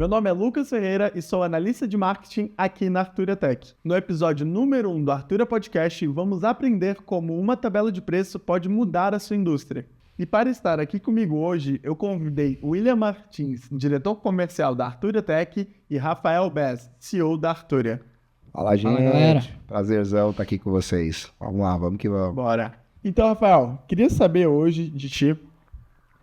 Meu nome é Lucas Ferreira e sou analista de marketing aqui na Artura Tech. No episódio número 1 do Artura Podcast, vamos aprender como uma tabela de preço pode mudar a sua indústria. E para estar aqui comigo hoje, eu convidei William Martins, diretor comercial da Artura Tech, e Rafael Bess, CEO da Artura. Fala, gente. Fala, galera. Prazerzão estar aqui com vocês. Vamos lá, vamos que vamos. Bora. Então, Rafael, queria saber hoje de ti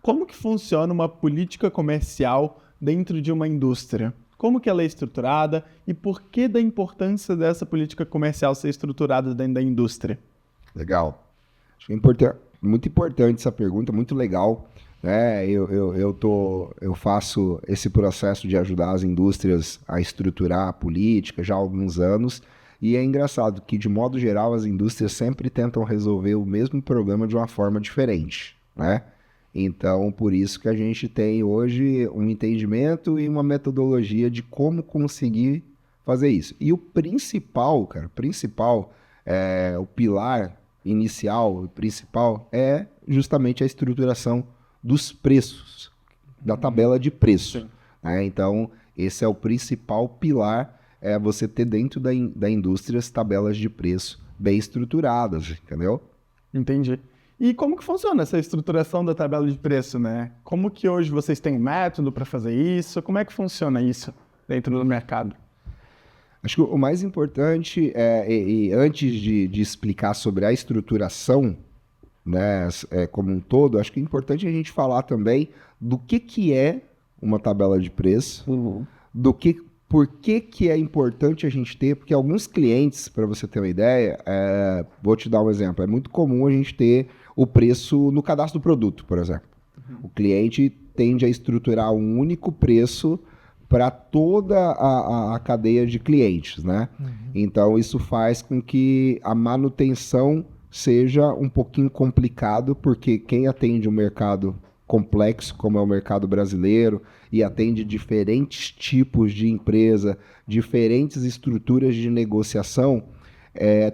como que funciona uma política comercial dentro de uma indústria. Como que ela é estruturada e por que da importância dessa política comercial ser estruturada dentro da indústria? Legal. Acho que é muito importante essa pergunta, muito legal. Né? Eu faço esse processo de ajudar as indústrias a estruturar a política já há alguns anos. E é engraçado que, de modo geral, as indústrias sempre tentam resolver o mesmo problema de uma forma diferente, né? Então, por isso que a gente tem hoje um entendimento e uma metodologia de como conseguir fazer isso. E o principal, o pilar inicial, o principal é justamente a estruturação dos preços, da tabela de preço. Né? Então, esse é o principal pilar, é você ter dentro da indústria as tabelas de preço bem estruturadas, entendeu? Entendi. E como que funciona essa estruturação da tabela de preço, né? Como que hoje vocês têm método para fazer isso? Como é que funciona isso dentro do mercado? Acho que o mais importante e antes de explicar sobre a estruturação, né, como um todo, acho que é importante a gente falar também do que é uma tabela de preço, por que é importante a gente ter, porque alguns clientes, para você ter uma ideia, vou te dar um exemplo, é muito comum a gente ter o preço no cadastro do produto, por exemplo. O cliente tende a estruturar um único preço para toda a cadeia de clientes, né? Então, isso faz com que a manutenção seja um pouquinho complicado, porque quem atende um mercado complexo, como é o mercado brasileiro, e atende diferentes tipos de empresa, diferentes estruturas de negociação,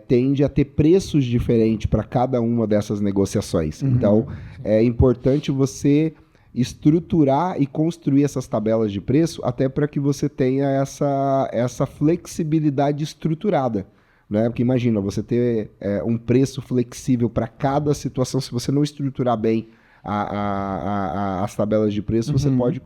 tende a ter preços diferentes para cada uma dessas negociações. Então, é importante você estruturar e construir essas tabelas de preço até para que você tenha essa flexibilidade estruturada. Né? Porque imagina, você ter um preço flexível para cada situação, se você não estruturar bem as tabelas de preço, você pode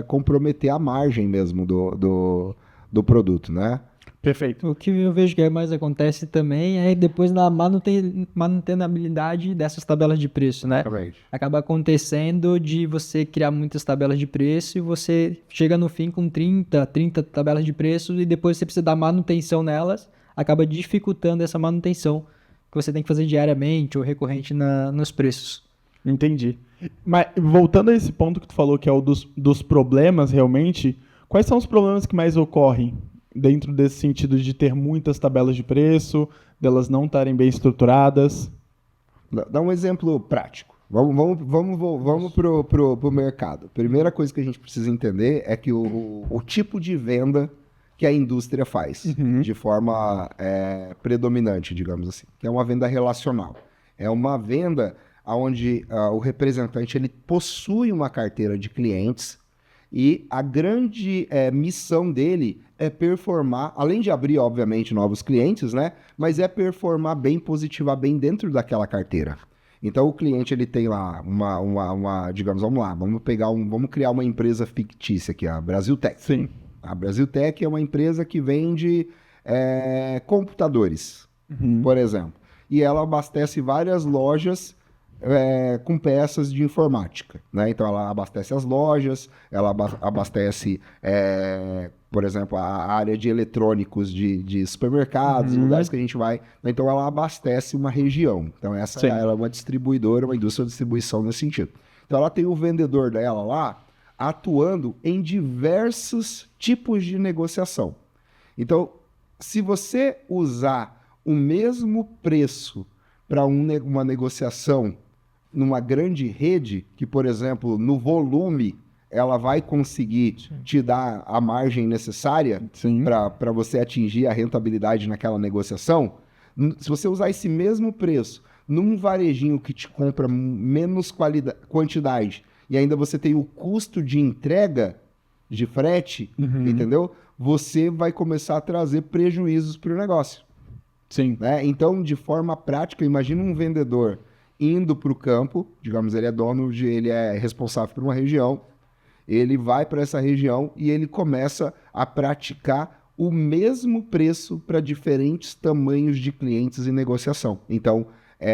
comprometer a margem mesmo do produto, né? Perfeito. O que eu vejo que mais acontece também é depois na manutenabilidade dessas tabelas de preço, né? Exatamente. Acaba acontecendo de você criar muitas tabelas de preço e você chega no fim com 30 tabelas de preço e depois você precisa dar manutenção nelas, acaba dificultando essa manutenção que você tem que fazer diariamente ou recorrente nos preços. Entendi. Mas voltando a esse ponto que tu falou, que é o dos problemas realmente, quais são os problemas que mais ocorrem dentro desse sentido de ter muitas tabelas de preço, delas não estarem bem estruturadas? Dá um exemplo prático. Vamos pro mercado. Primeira coisa que a gente precisa entender é que o tipo de venda que a indústria faz, de forma predominante, digamos assim, que é uma venda relacional. É uma venda onde o representante ele possui uma carteira de clientes e a grande missão dele é performar, além de abrir, obviamente, novos clientes, né? Mas é performar bem, positivar bem dentro daquela carteira. Então, o cliente, ele tem lá digamos, vamos criar uma empresa fictícia aqui, a Brasiltech. Sim. A Brasiltech é uma empresa que vende computadores, por exemplo. E ela abastece várias lojas com peças de informática, né? Então ela abastece as lojas, ela abastece, por exemplo, a área de eletrônicos de supermercados, lugares que a gente vai. Então ela abastece uma região. Então ela é uma distribuidora, uma indústria de distribuição nesse sentido. Então ela tem o vendedor dela lá atuando em diversos tipos de negociação. Então, se você usar o mesmo preço para uma negociação numa grande rede, que, por exemplo, no volume, ela vai conseguir te dar a margem necessária para você atingir a rentabilidade naquela negociação, se você usar esse mesmo preço num varejinho que te compra menos quantidade e ainda você tem o custo de entrega, de frete, Uhum. entendeu? Você vai começar a trazer prejuízos para o negócio. Sim. Né? Então, de forma prática, imagina um vendedor indo para o campo, digamos, ele é responsável por uma região, ele vai para essa região e ele começa a praticar o mesmo preço para diferentes tamanhos de clientes em negociação. Então,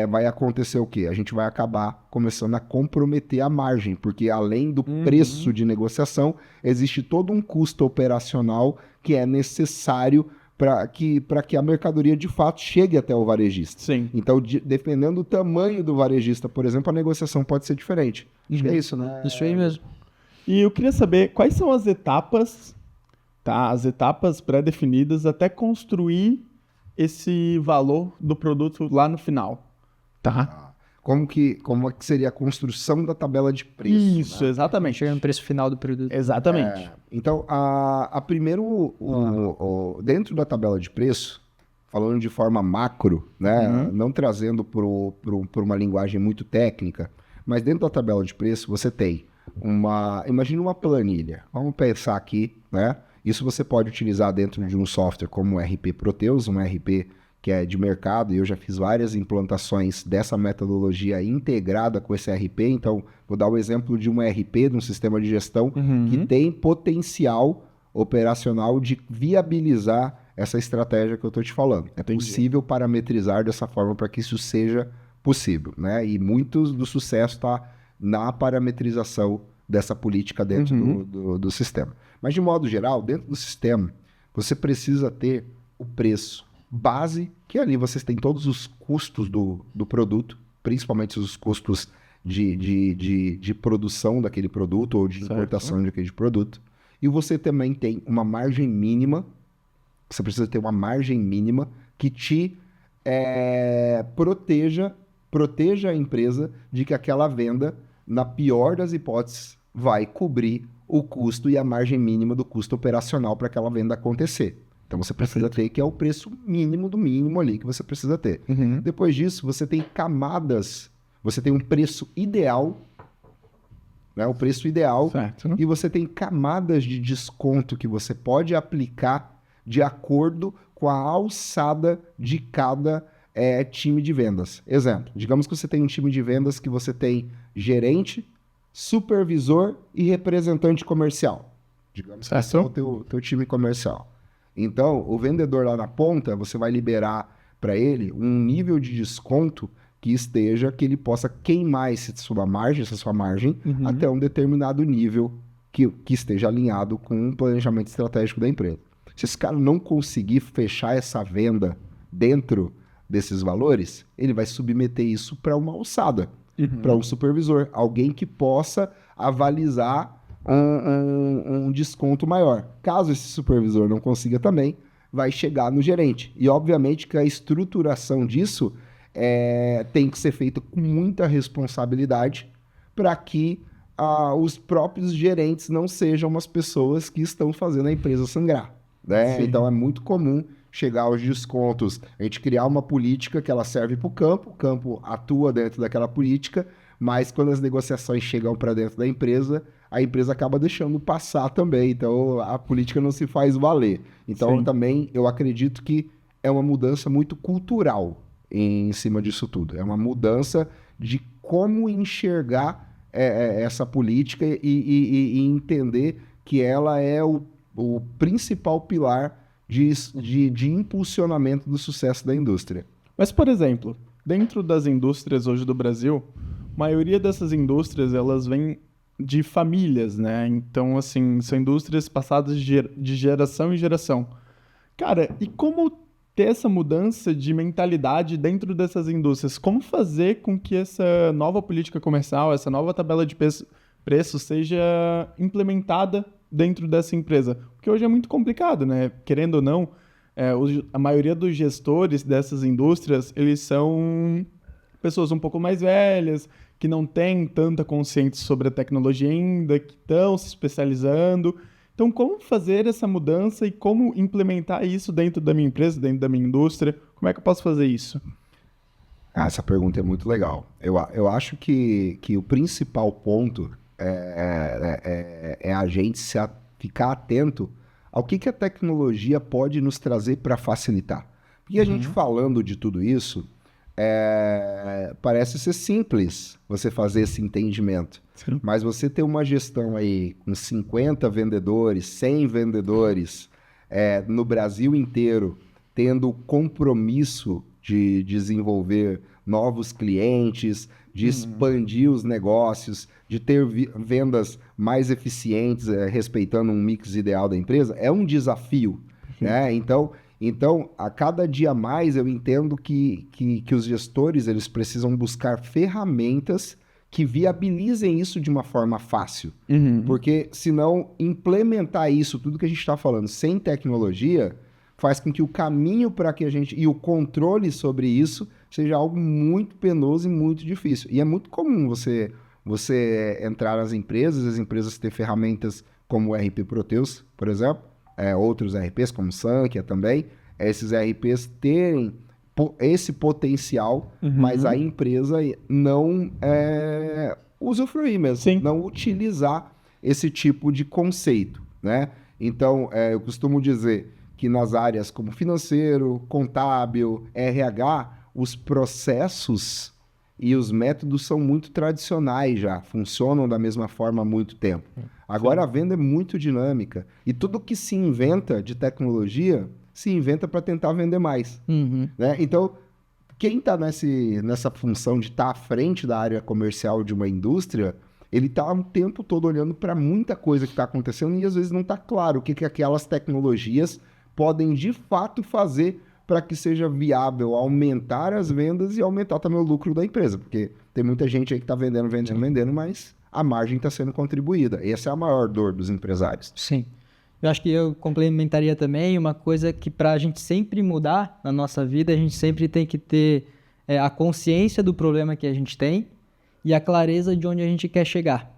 vai acontecer o quê? A gente vai acabar começando a comprometer a margem, porque além do preço de negociação, existe todo um custo operacional que é necessário para que a mercadoria de fato chegue até o varejista. Sim. Então, dependendo do tamanho do varejista, por exemplo, a negociação pode ser diferente. Acho que é isso, né? Isso aí mesmo. E eu queria saber quais são as etapas, tá? As etapas pré-definidas até construir esse valor do produto lá no final, tá? Como é que seria a construção da tabela de preço? Isso, exatamente. Chega no preço final do produto. Exatamente. Então, primeiro, dentro da tabela de preço, falando de forma macro, né, não trazendo para uma linguagem muito técnica, mas dentro da tabela de preço você tem imagina uma planilha. Vamos pensar aqui, né? Isso você pode utilizar dentro de um software como o RP Proteus, um RP que é de mercado, e eu já fiz várias implantações dessa metodologia integrada com esse RP. Então, vou dar o exemplo de um RP, de um sistema de gestão, que tem potencial operacional de viabilizar essa estratégia que eu estou te falando. É possível parametrizar dessa forma para que isso seja possível, né? E muito do sucesso está na parametrização dessa política dentro do sistema. Mas, de modo geral, dentro do sistema, você precisa ter o preço base, que ali vocês têm todos os custos do produto, principalmente os custos de produção daquele produto ou de importação daquele produto. E você também tem uma margem mínima, você precisa ter uma margem mínima que te proteja a empresa de que aquela venda, na pior das hipóteses, vai cobrir o custo e a margem mínima do custo operacional para aquela venda acontecer. Então você precisa ter, que é o preço mínimo do mínimo ali que você precisa ter. Depois disso, você tem camadas, você tem um preço ideal, né? O preço ideal, Certo. e você tem camadas de desconto que você pode aplicar de acordo com a alçada de cada time de vendas. Exemplo, digamos que você tem um time de vendas que você tem gerente, supervisor e representante comercial. Digamos que esse é o teu time comercial. Então, o vendedor lá na ponta, você vai liberar para ele um nível de desconto que ele possa queimar essa sua margem, até um determinado nível que esteja alinhado com o planejamento estratégico da empresa. Se esse cara não conseguir fechar essa venda dentro desses valores, ele vai submeter isso para uma alçada, para um supervisor, alguém que possa avalizar um desconto maior. Caso esse supervisor não consiga também, vai chegar no gerente. E obviamente que a estruturação disso tem que ser feita com muita responsabilidade para que os próprios gerentes não sejam as pessoas que estão fazendo a empresa sangrar, né? Então é muito comum chegar aos descontos, a gente criar uma política que ela serve para o campo atua dentro daquela política, mas quando as negociações chegam para dentro da empresa, a empresa acaba deixando passar também, então a política não se faz valer. Então também eu acredito que é uma mudança muito cultural em cima disso tudo, é uma mudança de como enxergar essa política e entender que ela é o principal pilar de impulsionamento do sucesso da indústria. Mas, por exemplo, dentro das indústrias hoje do Brasil, a maioria dessas indústrias, elas vêm de famílias, né? Então, assim, são indústrias passadas de geração em geração. Cara, e como ter essa mudança de mentalidade dentro dessas indústrias? Como fazer com que essa nova política comercial, essa nova tabela de preço seja implementada dentro dessa empresa? Porque hoje é muito complicado, né? Querendo ou não, a maioria dos gestores dessas indústrias, eles são pessoas um pouco mais velhas, que não têm tanta consciência sobre a tecnologia ainda, que estão se especializando. Então, como fazer essa mudança e como implementar isso dentro da minha empresa, dentro da minha indústria? Como é que eu posso fazer isso? Essa pergunta é muito legal. Eu acho que o principal ponto é a gente ficar atento ao que a tecnologia pode nos trazer para facilitar. Porque a gente falando de tudo isso, parece ser simples você fazer esse entendimento. Sim. Mas você ter uma gestão aí com 50 vendedores, 100 vendedores no Brasil inteiro, tendo compromisso de desenvolver novos clientes, de expandir os negócios, de ter vendas mais eficientes, respeitando um mix ideal da empresa, é um desafio, né? Então, a cada dia mais eu entendo que os gestores eles precisam buscar ferramentas que viabilizem isso de uma forma fácil. Porque, senão, implementar isso, tudo que a gente está falando, sem tecnologia, faz com que o caminho para que a gente... E o controle sobre isso seja algo muito penoso e muito difícil. E é muito comum você entrar nas empresas, as empresas ter ferramentas como o RP Proteus, por exemplo, outros RPs, como Sankhya também, esses RPs terem esse potencial, mas a empresa não usufruir mesmo, Sim. não utilizar esse tipo de conceito, né? Então, eu costumo dizer que nas áreas como financeiro, contábil, RH, os processos e os métodos são muito tradicionais já, funcionam da mesma forma há muito tempo. Agora a venda é muito dinâmica e tudo que se inventa de tecnologia se inventa para tentar vender mais. Né? Então, quem está nessa função de estar à frente da área comercial de uma indústria, ele está o tempo todo olhando para muita coisa que está acontecendo e às vezes não está claro o que aquelas tecnologias podem de fato fazer para que seja viável aumentar as vendas e aumentar também o lucro da empresa, porque tem muita gente aí que está vendendo, mas a margem está sendo contribuída. Essa é a maior dor dos empresários. Sim. Eu acho que eu complementaria também uma coisa que para a gente sempre mudar na nossa vida, a gente sempre tem que ter a consciência do problema que a gente tem e a clareza de onde a gente quer chegar.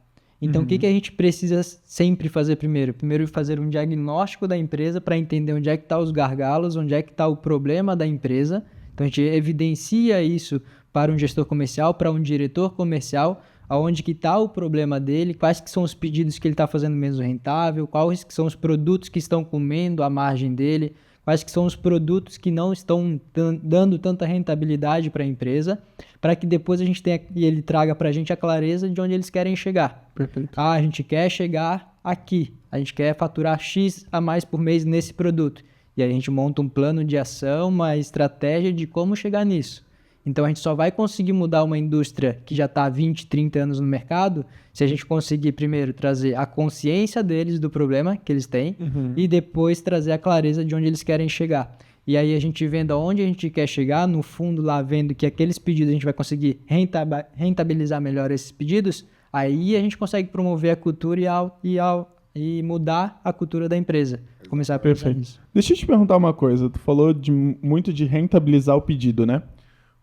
Então, o que a gente precisa sempre fazer primeiro? Primeiro, fazer um diagnóstico da empresa para entender onde é que estão os gargalos, onde é que está o problema da empresa. Então, a gente evidencia isso para um gestor comercial, para um diretor comercial, aonde que está o problema dele, quais que são os pedidos que ele está fazendo menos rentável, quais que são os produtos que estão comendo a margem dele, quais que são os produtos que não estão dando tanta rentabilidade para a empresa, para que depois a gente tenha e ele traga para a gente a clareza de onde eles querem chegar. Perfeito. A gente quer chegar aqui, a gente quer faturar X a mais por mês nesse produto. E aí a gente monta um plano de ação, uma estratégia de como chegar nisso. Então a gente só vai conseguir mudar uma indústria que já está há 20, 30 anos no mercado se a gente conseguir primeiro trazer a consciência deles do problema que eles têm e depois trazer a clareza de onde eles querem chegar. E aí a gente vendo aonde a gente quer chegar, no fundo lá vendo que aqueles pedidos a gente vai conseguir rentabilizar melhor esses pedidos, aí a gente consegue promover a cultura e mudar a cultura da empresa. Começar a pensar nisso. Deixa eu te perguntar uma coisa. Tu falou muito de rentabilizar o pedido, né?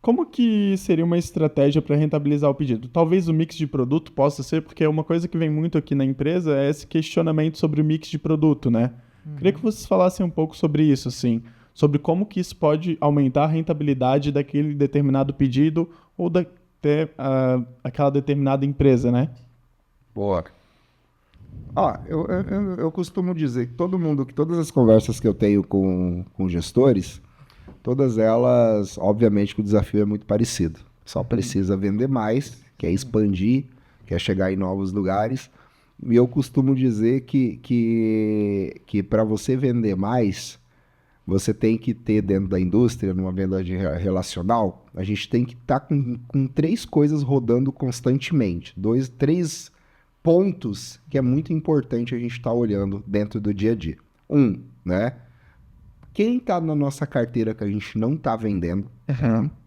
Como que seria uma estratégia para rentabilizar o pedido? Talvez o mix de produto possa ser, porque uma coisa que vem muito aqui na empresa é esse questionamento sobre o mix de produto, né? Queria que vocês falassem um pouco sobre isso, assim, sobre como que isso pode aumentar a rentabilidade daquele determinado pedido ou até aquela determinada empresa, né? Boa. Eu costumo dizer que todas as conversas que eu tenho com gestores, todas elas, obviamente que o desafio é muito parecido. Só precisa vender mais, quer expandir, quer chegar em novos lugares. E eu costumo dizer que para você vender mais, você tem que ter dentro da indústria, numa venda relacional, a gente tem que estar com 3 coisas rodando constantemente. 3 pontos que é muito importante a gente estar olhando dentro do dia a dia. Né? Quem está na nossa carteira que a gente não está vendendo,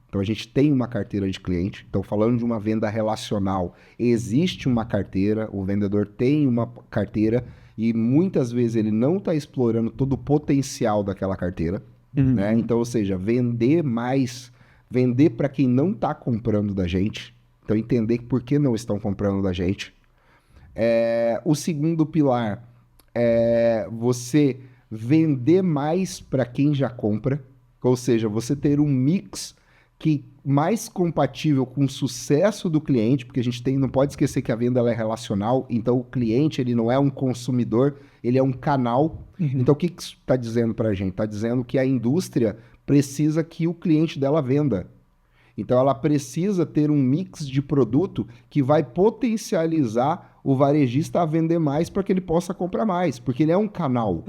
então a gente tem uma carteira de cliente, então falando de uma venda relacional, existe uma carteira, o vendedor tem uma carteira e muitas vezes ele não está explorando todo o potencial daquela carteira, né? Então, ou seja, vender mais, vender para quem não está comprando da gente, então entender por que não estão comprando da gente. O segundo pilar é você vender mais para quem já compra, ou seja, você ter um mix que mais compatível com o sucesso do cliente, porque a gente não pode esquecer que a venda ela é relacional, então o cliente ele não é um consumidor, ele é um canal. Então o que isso está dizendo para a gente? Está dizendo que a indústria precisa que o cliente dela venda. Então ela precisa ter um mix de produto que vai potencializar o varejista a vender mais para que ele possa comprar mais, porque ele é um canal,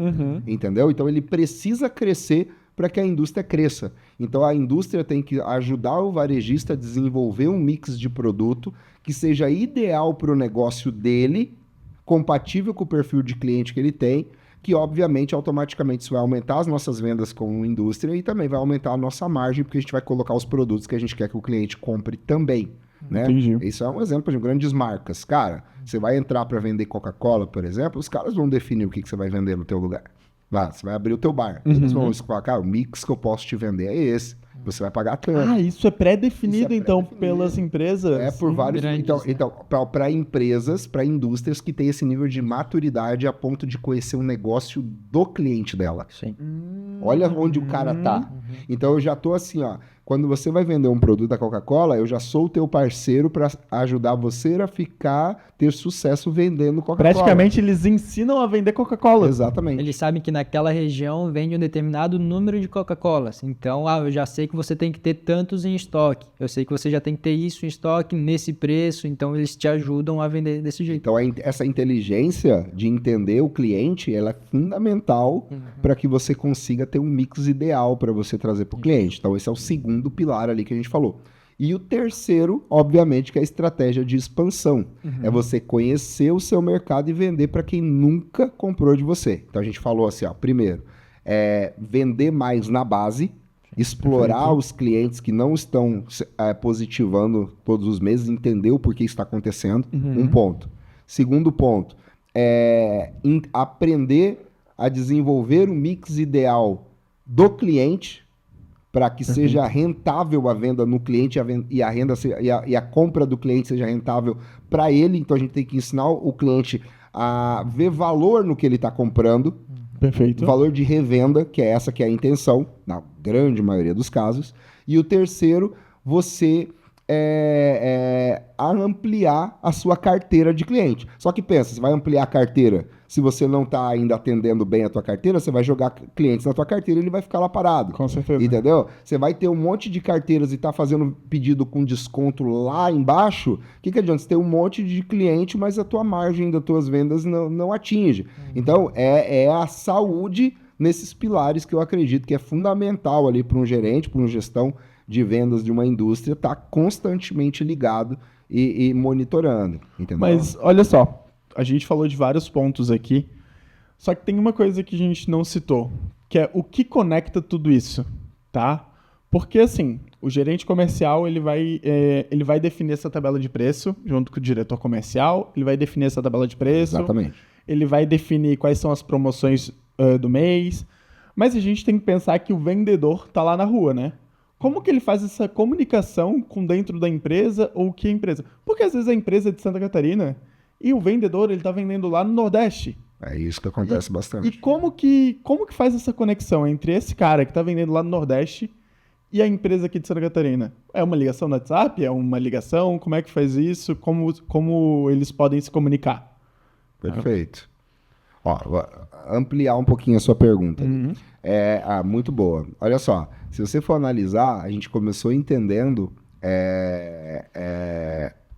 entendeu? Então ele precisa crescer para que a indústria cresça. Então a indústria tem que ajudar o varejista a desenvolver um mix de produto que seja ideal para o negócio dele, compatível com o perfil de cliente que ele tem, que obviamente automaticamente isso vai aumentar as nossas vendas como indústria e também vai aumentar a nossa margem, porque a gente vai colocar os produtos que a gente quer que o cliente compre também. Né? Entendi. Isso é um exemplo de grandes marcas. Cara, você vai entrar para vender Coca-Cola, por exemplo, os caras vão definir o que você vai vender no teu lugar. Lá, você vai abrir o teu bar. Eles vão falar, cara, o mix que eu posso te vender é esse. Você vai pagar tanto. Ah, isso é pré-definido, Isso é então, pré-definido. pelas empresas? É por vários... grandes, Então para empresas, para indústrias que têm esse nível de maturidade a ponto de conhecer o negócio do cliente dela. Sim. Olha onde o cara tá. Então eu já tô assim, ó. Quando você vai vender um produto da Coca-Cola, eu já sou o teu parceiro para ajudar você a ter sucesso vendendo Coca-Cola. Praticamente eles ensinam a vender Coca-Cola. Exatamente. Eles sabem que naquela região vende um determinado número de Coca-Colas. Então, eu já sei que você tem que ter tantos em estoque. Eu sei que você já tem que ter isso em estoque nesse preço. Então, eles te ajudam a vender desse jeito. Então, essa inteligência de entender o cliente, ela é fundamental para que você consiga ter um mix ideal para você trazer para o cliente. Então, esse é o segundo pilar ali que a gente falou. E o terceiro, obviamente, que é a estratégia de expansão. É você conhecer o seu mercado e vender para quem nunca comprou de você. Então, a gente falou assim, ó, primeiro, vender mais na base, explorar os clientes que não estão positivando todos os meses, entender o porquê está acontecendo, um ponto. Segundo ponto, aprender a desenvolver o mix ideal do cliente para que seja rentável a venda no cliente e a compra do cliente seja rentável para ele. Então a gente tem que ensinar o cliente a ver valor no que ele está comprando. Perfeito. Valor de revenda, que é essa que é a intenção, na grande maioria dos casos. E o terceiro, você ampliar a sua carteira de cliente. Só que pensa, você vai ampliar a carteira, se você não está ainda atendendo bem a tua carteira, você vai jogar clientes na tua carteira e ele vai ficar lá parado. Com certeza. Entendeu? Você vai ter um monte de carteiras e tá fazendo pedido com desconto lá embaixo, o que adianta? Você tem um monte de cliente, mas a tua margem das tuas vendas não atinge. Então, é a saúde nesses pilares que eu acredito que é fundamental ali para um gerente, para uma gestão de vendas de uma indústria, estar constantemente ligado e monitorando. Entendeu? Mas, olha só, a gente falou de vários pontos aqui, só que tem uma coisa que a gente não citou, que é o que conecta tudo isso, tá? Porque, assim, o gerente comercial, ele vai definir essa tabela de preço junto com o diretor comercial, ele vai definir essa tabela de preço, Exatamente. ele vai definir quais são as promoções do mês, mas a gente tem que pensar que o vendedor tá lá na rua, né? Como que ele faz essa comunicação com dentro da empresa ou que a empresa? Porque às vezes a empresa é de Santa Catarina e o vendedor, ele tá vendendo lá no Nordeste. É isso que acontece bastante. E como que faz essa conexão entre esse cara que tá vendendo lá no Nordeste e a empresa aqui de Santa Catarina? É uma ligação no WhatsApp? É uma ligação? Como é que faz isso? Como eles podem se comunicar? Perfeito. Ó, vou ampliar um pouquinho a sua pergunta. Muito boa. Olha só, se você for analisar, a gente começou entendendo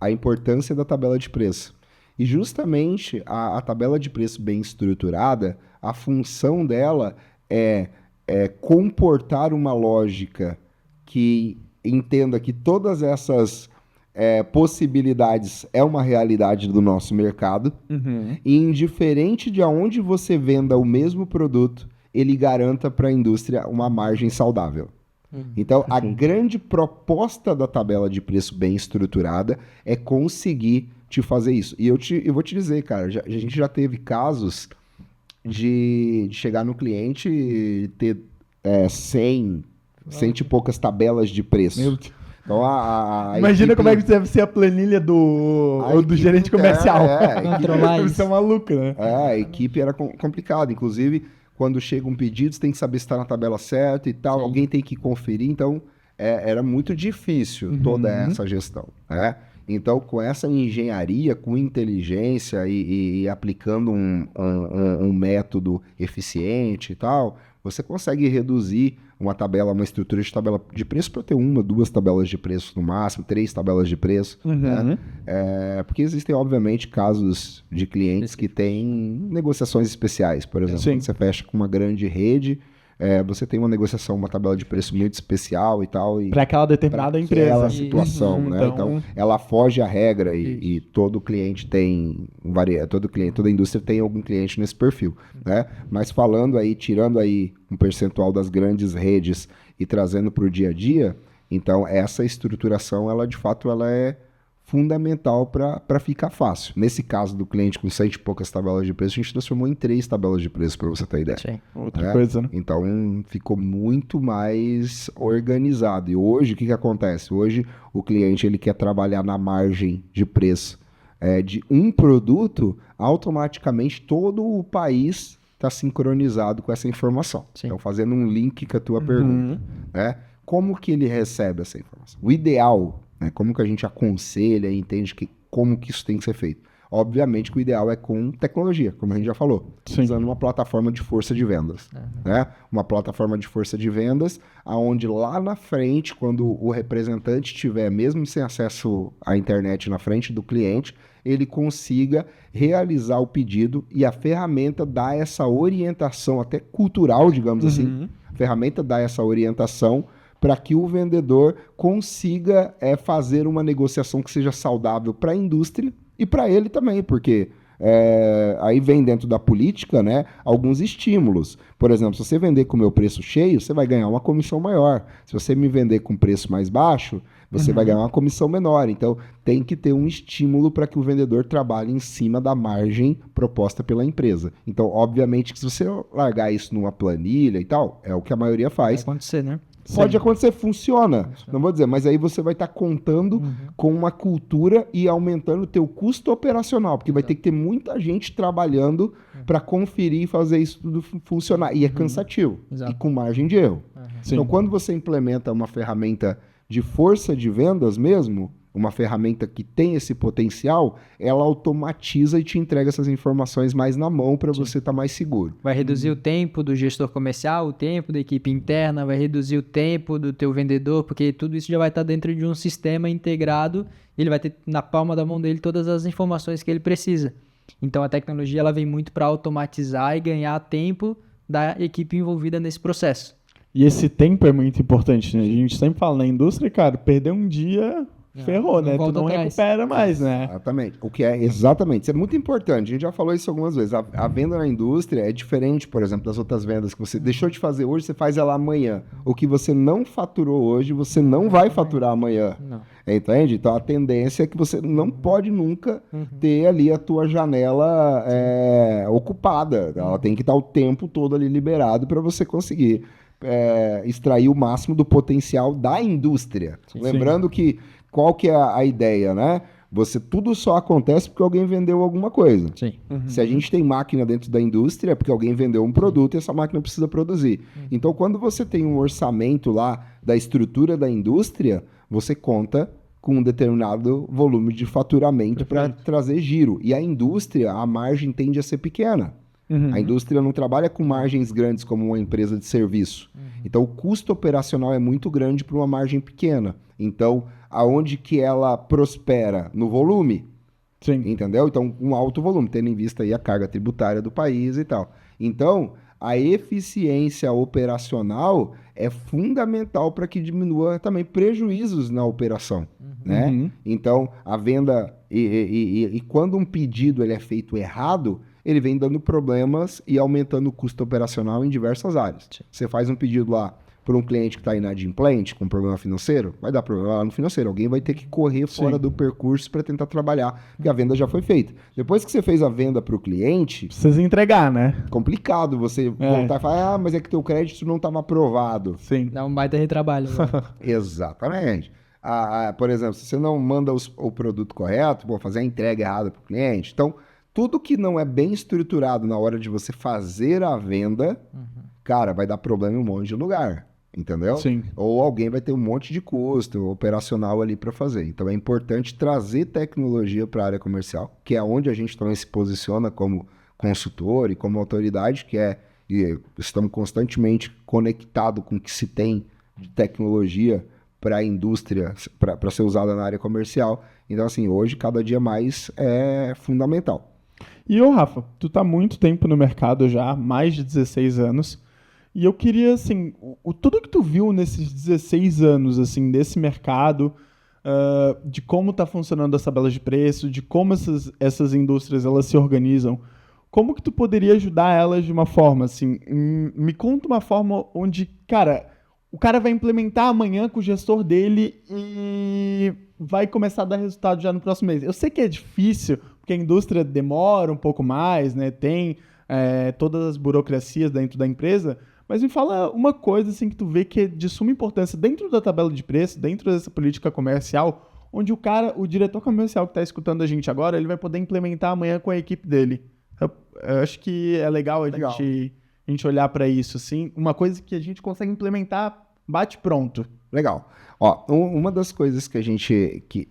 a importância da tabela de preço. E justamente a tabela de preço bem estruturada, a função dela é comportar uma lógica que entenda que todas essas possibilidades é uma realidade do nosso mercado, e indiferente de aonde você venda o mesmo produto, ele garanta para a indústria uma margem saudável. Então, a grande proposta da tabela de preço bem estruturada é conseguir te fazer isso. E eu vou te dizer, cara, a gente já teve casos de chegar no cliente e ter 100 e poucas tabelas de preço. Meu Deus. Então, Imagina equipe, como é que deve ser a planilha do gerente comercial. Controlar Deve isso. ser maluco, né? a equipe era complicada. Inclusive, quando chega um pedido, você tem que saber se está na tabela certa e tal. Sim. Alguém tem que conferir. Então, era muito difícil toda essa gestão, né? Então, com essa engenharia, com inteligência e aplicando um método eficiente e tal, você consegue reduzir uma estrutura de tabela de preço para ter 1, 2 tabelas de preço no máximo, 3 tabelas de preço, né? Porque existem, obviamente, casos de clientes que têm negociações especiais. Por exemplo, quando você fecha com uma grande rede, você tem uma negociação, uma tabela de preço muito especial e tal. Para aquela determinada empresa. Aquela situação, né? Então, ela foge à regra e todo cliente tem, toda indústria tem algum cliente nesse perfil, né? Mas falando aí, tirando aí um percentual das grandes redes e trazendo para o dia a dia, então essa estruturação, ela de fato, ela é fundamental para ficar fácil. Nesse caso do cliente com 100 e poucas tabelas de preço, a gente transformou em 3 tabelas de preço, para você ter ideia. Sim. Outra coisa, né? Então ficou muito mais organizado. E hoje, o que acontece? Hoje o cliente ele quer trabalhar na margem de preço de um produto, automaticamente todo o país está sincronizado com essa informação. Sim. Então, fazendo um link com a tua pergunta. Né? Como que ele recebe essa informação? O ideal, né, como que a gente aconselha e entende como que isso tem que ser feito? Obviamente que o ideal é com tecnologia, como a gente já falou, usando uma plataforma de força de vendas. Né? Uma plataforma de força de vendas, onde lá na frente, quando o representante estiver, mesmo sem acesso à internet na frente do cliente, ele consiga realizar o pedido e a ferramenta dá essa orientação, até cultural, digamos assim, a ferramenta dá essa orientação para que o vendedor consiga fazer uma negociação que seja saudável para a indústria e para ele também, porque aí vem dentro da política, né, alguns estímulos. Por exemplo, se você vender com o meu preço cheio, você vai ganhar uma comissão maior. Se você me vender com preço mais baixo, você vai ganhar uma comissão menor. Então, tem que ter um estímulo para que o vendedor trabalhe em cima da margem proposta pela empresa. Então, obviamente, que se você largar isso numa planilha e tal, é o que a maioria faz. Vai acontecer, né? Pode acontecer, funciona. Não vou dizer, mas aí você vai estar contando com uma cultura e aumentando o teu custo operacional, porque vai ter que ter muita gente trabalhando para conferir e fazer isso tudo funcionar. E é cansativo. Exato. E com margem de erro. Então, quando você implementa uma ferramenta de força de vendas mesmo, uma ferramenta que tem esse potencial, ela automatiza e te entrega essas informações mais na mão para você estar mais seguro. Vai reduzir o tempo do gestor comercial, o tempo da equipe interna, vai reduzir o tempo do teu vendedor, porque tudo isso já vai estar dentro de um sistema integrado, ele vai ter na palma da mão dele todas as informações que ele precisa. Então a tecnologia ela vem muito para automatizar e ganhar tempo da equipe envolvida nesse processo. E esse tempo é muito importante, né? A gente sempre fala na indústria, cara, perder um dia... ferrou, né? Tu não recupera mais, né? Exatamente. O que é exatamente. Isso é muito importante. A gente já falou isso algumas vezes. A venda na indústria é diferente, por exemplo, das outras vendas que você deixou de fazer hoje, você faz ela amanhã. O que você não faturou hoje, você não vai faturar amanhã. Não. Entende? Então a tendência é que você não pode nunca ter ali a tua janela ocupada. Ela tem que estar o tempo todo ali liberado para você conseguir extrair o máximo do potencial da indústria. Sim. Lembrando que qual que é a ideia, né? Tudo só acontece porque alguém vendeu alguma coisa. Sim. Se a gente tem máquina dentro da indústria, é porque alguém vendeu um produto e essa máquina precisa produzir. Então, quando você tem um orçamento lá da estrutura da indústria, você conta com um determinado volume de faturamento para trazer giro. E a indústria, a margem tende a ser pequena. A indústria não trabalha com margens grandes como uma empresa de serviço. Então, o custo operacional é muito grande para uma margem pequena. Então, aonde que ela prospera? No volume. Sim. Entendeu? Então, um alto volume, tendo em vista aí a carga tributária do país e tal. Então, a eficiência operacional é fundamental para que diminua também prejuízos na operação. Né? Então, a venda... E quando um pedido ele é feito errado... ele vem dando problemas e aumentando o custo operacional em diversas áreas. Você faz um pedido lá para um cliente que está inadimplente, com problema financeiro, vai dar problema lá no financeiro. Alguém vai ter que correr fora do percurso para tentar trabalhar, porque a venda já foi feita. Depois que você fez a venda para o cliente... precisa entregar, né? Complicado você voltar e falar, mas é que teu crédito não estava aprovado. Sim. Dá um baita retrabalho. Exatamente. Por exemplo, se você não manda o produto correto, fazer a entrega errada para o cliente. Então, tudo que não é bem estruturado na hora de você fazer a venda, cara, vai dar problema em um monte de lugar. entendeu? Sim. Ou alguém vai ter um monte de custo operacional ali para fazer. Então é importante trazer tecnologia para a área comercial, que é onde a gente também se posiciona como consultor e como autoridade, e estamos constantemente conectados com o que se tem de tecnologia para a indústria, para ser usada na área comercial. Então, assim, hoje, cada dia mais é fundamental. E ô, Rafa, tu tá há muito tempo no mercado já, mais de 16 anos, e eu queria, assim, tudo que tu viu nesses 16 anos, assim, desse mercado, de como tá funcionando as tabelas de preço, de como essas indústrias, elas se organizam, como que tu poderia ajudar elas de uma forma, assim, me conta uma forma onde, cara, o cara vai implementar amanhã com o gestor dele e vai começar a dar resultado já no próximo mês. Eu sei que é difícil, porque a indústria demora um pouco mais, né? Tem todas as burocracias dentro da empresa, mas me fala uma coisa assim que tu vê que é de suma importância dentro da tabela de preço, dentro dessa política comercial, onde o diretor comercial que está escutando a gente agora, ele vai poder implementar amanhã com a equipe dele. Eu acho que é legal a gente olhar para isso, assim, uma coisa que a gente consegue implementar, bate pronto. Legal. Ó, uma das coisas que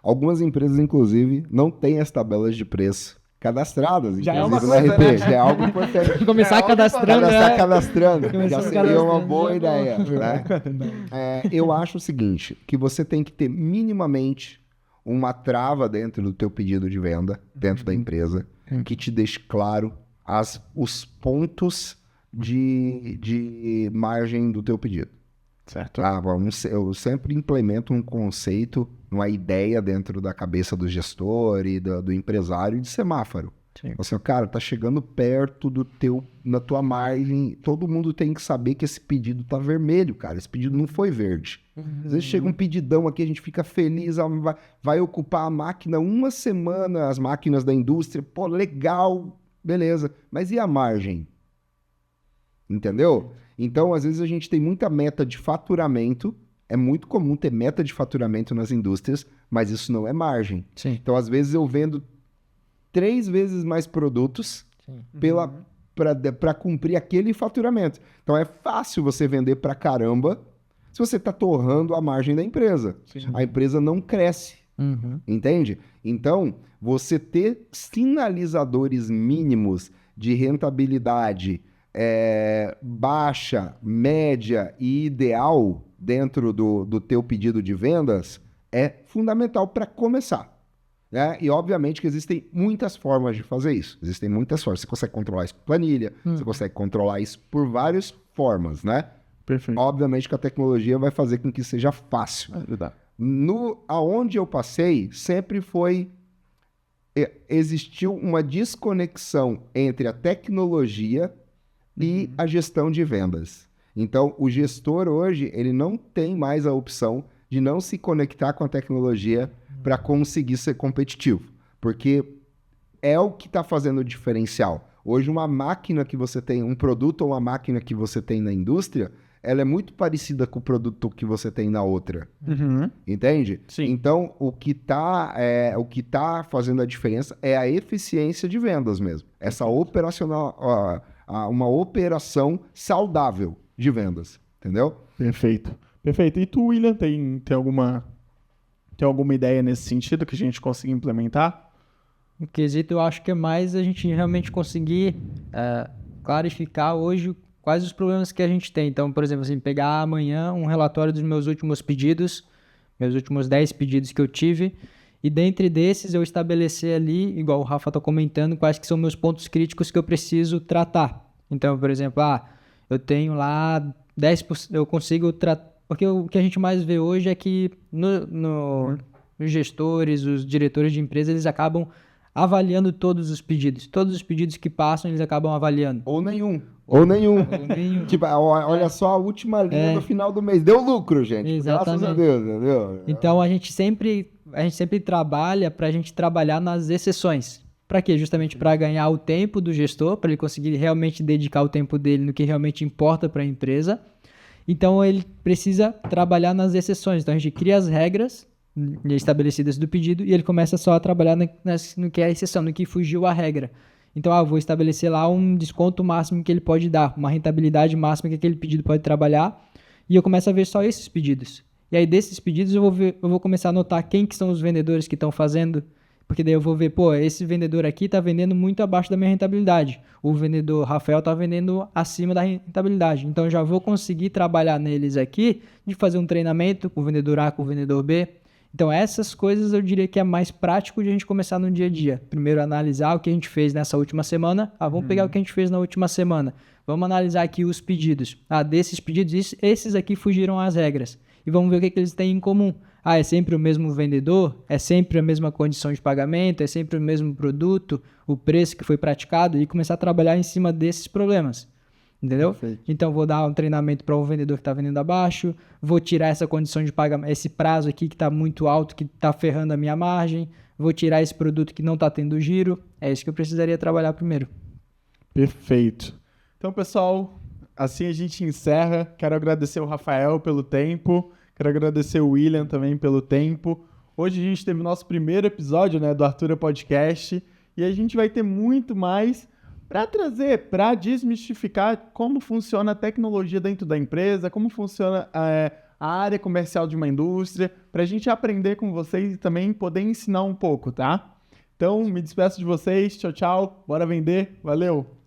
algumas empresas, inclusive, não têm as tabelas de preço cadastradas. Já é uma no coisa, RP, né? já é algo importante. Começar cadastrando, Cadastrando, já seria uma boa ideia. Né? Eu acho o seguinte, que você tem que ter minimamente uma trava dentro do teu pedido de venda, dentro da empresa, que te deixe claro os pontos de margem do teu pedido. Certo. Eu sempre implemento um conceito, uma ideia dentro da cabeça do gestor e do empresário de semáforo. Sim. Assim, cara, tá chegando perto na tua margem, todo mundo tem que saber que esse pedido tá vermelho, cara, esse pedido não foi verde. Às vezes chega um pedidão aqui, a gente fica feliz, vai ocupar a máquina uma semana, as máquinas da indústria, pô, legal, beleza, mas e a margem? Entendeu? Então, às vezes a gente tem muita meta de faturamento, é muito comum ter meta de faturamento nas indústrias, mas isso não é margem. Sim. Então, às vezes eu vendo 3 vezes mais produtos para cumprir aquele faturamento. Então, é fácil você vender para caramba se você está torrando a margem da empresa. Sim. A empresa não cresce, entende? Então, você ter sinalizadores mínimos de rentabilidade baixa, média e ideal dentro do teu pedido de vendas é fundamental para começar. Né? E obviamente que existem muitas formas de fazer isso. Existem muitas formas. Você consegue controlar isso com planilha, você consegue controlar isso por várias formas, né? Perfeito. Obviamente que a tecnologia vai fazer com que seja fácil. Aonde eu passei, sempre existiu uma desconexão entre a tecnologia e a gestão de vendas. Então, o gestor hoje, ele não tem mais a opção de não se conectar com a tecnologia para conseguir ser competitivo, porque é o que está fazendo o diferencial. Hoje, uma máquina que você tem, um produto ou uma máquina que você tem na indústria, ela é muito parecida com o produto que você tem na outra. Entende? Sim. Então, o que tá fazendo a diferença é a eficiência de vendas mesmo. Essa uma operação saudável de vendas, entendeu? Perfeito. E tu, William, tem alguma ideia nesse sentido que a gente consiga implementar? O quesito eu acho que é mais a gente realmente conseguir clarificar hoje quais os problemas que a gente tem. Então, por exemplo, assim, pegar amanhã um relatório dos meus últimos pedidos, meus últimos 10 pedidos que eu tive, e dentre desses eu estabelecer ali, igual o Rafa está comentando, quais que são meus pontos críticos que eu preciso tratar. Então, por exemplo, eu tenho lá 10%, eu consigo tratar, porque o que a gente mais vê hoje é que os gestores, os diretores de empresa, eles acabam avaliando todos os pedidos que passam, eles acabam avaliando. Ou nenhum. Tipo, olha só a última linha no final do mês. Deu lucro, gente. Exatamente. Graças a Deus, entendeu? Então, a gente sempre trabalha para a gente trabalhar nas exceções. Para quê? Justamente para ganhar o tempo do gestor, para ele conseguir realmente dedicar o tempo dele no que realmente importa para a empresa. Então, ele precisa trabalhar nas exceções. Então, a gente cria as regras estabelecidas do pedido e ele começa só a trabalhar no que é a exceção, no que fugiu à regra. Então, eu vou estabelecer lá um desconto máximo que ele pode dar, uma rentabilidade máxima que aquele pedido pode trabalhar, e eu começo a ver só esses pedidos. E aí, desses pedidos, eu vou começar a notar quem que são os vendedores que estão fazendo, porque daí eu vou ver, pô, esse vendedor aqui está vendendo muito abaixo da minha rentabilidade. O vendedor Rafael está vendendo acima da rentabilidade. Então, eu já vou conseguir trabalhar neles aqui, de fazer um treinamento com o vendedor A, com o vendedor B. Então, essas coisas eu diria que é mais prático de a gente começar no dia a dia. Primeiro, analisar o que a gente fez nessa última semana. Vamos pegar o que a gente fez na última semana. Vamos analisar aqui os pedidos. Desses pedidos, esses aqui fugiram às regras. E vamos ver o que eles têm em comum. É sempre o mesmo vendedor? É sempre a mesma condição de pagamento? É sempre o mesmo produto? O preço que foi praticado? E começar a trabalhar em cima desses problemas. Entendeu? Perfeito. Então, vou dar um treinamento para o vendedor que está vendendo abaixo, vou tirar essa condição de pagamento, esse prazo aqui que está muito alto, que está ferrando a minha margem, vou tirar esse produto que não está tendo giro. É isso que eu precisaria trabalhar primeiro. Perfeito. Então, pessoal, assim a gente encerra. Quero agradecer o Rafael pelo tempo, quero agradecer o William também pelo tempo. Hoje a gente teve o nosso primeiro episódio, né, do Artura Podcast, e a gente vai ter muito mais para trazer, para desmistificar como funciona a tecnologia dentro da empresa, como funciona a área comercial de uma indústria, para a gente aprender com vocês e também poder ensinar um pouco, tá? Então, me despeço de vocês. Tchau, tchau. Bora vender. Valeu!